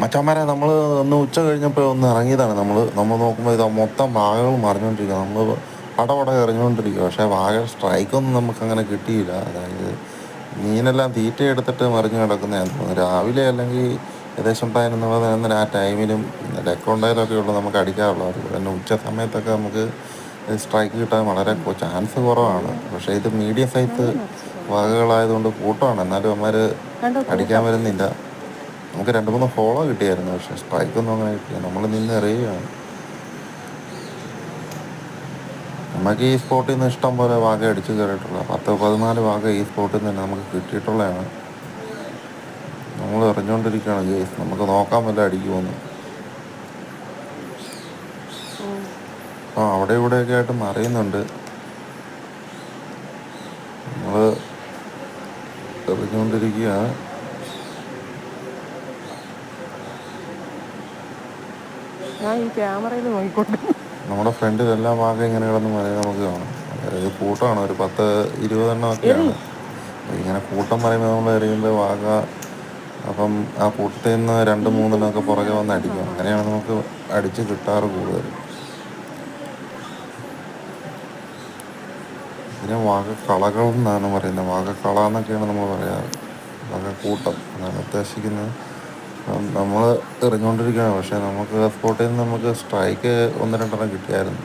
മച്ചാന്മാരെ നമ്മൾ ഒന്ന് ഉച്ച കഴിഞ്ഞപ്പോൾ ഒന്ന് ഇറങ്ങിയതാണ്. നമ്മൾ നോക്കുമ്പോൾ ഇത് മൊത്തം വാഗകൾ മറിഞ്ഞുകൊണ്ടിരിക്കുക. നമ്മൾ പടപട എറിഞ്ഞുകൊണ്ടിരിക്കുക. പക്ഷേ വാഗ സ്ട്രൈക്കൊന്നും നമുക്കങ്ങനെ കിട്ടിയില്ല. അതായത് മീനെല്ലാം തീറ്റ എടുത്തിട്ട് മറിഞ്ഞ് കിടക്കുന്നതാണെന്ന് തോന്നുന്നു. രാവിലെ അല്ലെങ്കിൽ ഏകദേശം 11 ആ ടൈമിലും ലക്കുണ്ടായാലൊക്കെ ഉള്ളൂ നമുക്ക് അടിക്കാറുള്ളൂ. അതുപോലെ തന്നെ ഉച്ച സമയത്തൊക്കെ നമുക്ക് സ്ട്രൈക്ക് കിട്ടാൻ വളരെ ചാൻസ് കുറവാണ്. പക്ഷേ ഇത് മീഡിയം സൈസ് വകകളായതുകൊണ്ട് കൂട്ടമാണ്. എന്നാലും അവന്മാർ അടിക്കാൻ വരുന്നില്ല. നമുക്ക് 2-3 ഫോളോ കിട്ടിയായിരുന്നു. പക്ഷേ സ്ട്രൈക്കൊന്നും അങ്ങനെ കിട്ടില്ല. നമ്മൾ നിന്ന് എറിയുകയാണ്. നമുക്ക് ഈ സ്പോട്ടിൽ നിന്ന് ഇഷ്ടം പോലെ വാഗ അടിച്ച് കയറിയിട്ടുള്ള 10-14 വാഗ ഈ സ്പോട്ടിൽ നിന്ന് തന്നെ നമുക്ക് കിട്ടിയിട്ടുള്ളതാണ്. നമ്മൾ എറിഞ്ഞുകൊണ്ടിരിക്കുകയാണ് ഗെയ്സ്. നമുക്ക് നോക്കാൻ വല്ല അടിക്കുമെന്ന്. അവിടെ ഇവിടെയൊക്കെ ആയിട്ട് മറിയുന്നുണ്ട്. നമ്മൾ എറിഞ്ഞുകൊണ്ടിരിക്കുകയാണ്. ഞാൻ ഈ ക്യാമറയിൽ നോക്കിക്കൊണ്ട് നമ്മുടെ ഫ്രണ്ടിലെല്ലാം വാഗ ഇങ്ങനെ കിടന്ന് മറിയുന്നത് നമുക്ക് കാണാം. അതായത് കൂട്ടമാണ്, ഒരു 10-20 ഒക്കെയാണ്. ഇങ്ങനെ കൂട്ടം പറയുമ്പോൾ നമ്മൾ എറിയുമ്പോൾ വാഗ അപ്പം ആ കൂട്ടത്തിൽ നിന്ന് 2-3 പുറകെ വന്ന് അടിക്കും. അങ്ങനെയാണ് നമുക്ക് അടിച്ച് കിട്ടാറ് കൂടുതൽ. ഇതിനെ വാഗക്കളകൾ എന്നാണ് പറയുന്നത്. വാഗക്കള എന്നൊക്കെയാണ് നമ്മൾ പറയാറ്. വാഗക്കൂട്ടം എന്നാണ് ഉദ്ദേശിക്കുന്നത്. നമ്മൾ എറിഞ്ഞുകൊണ്ടിരിക്കുകയാണ്. പക്ഷേ നമുക്ക് സ്പോട്ടിൽ നിന്ന് നമുക്ക് സ്ട്രൈക്ക് 1-2 കിട്ടിയായിരുന്നു.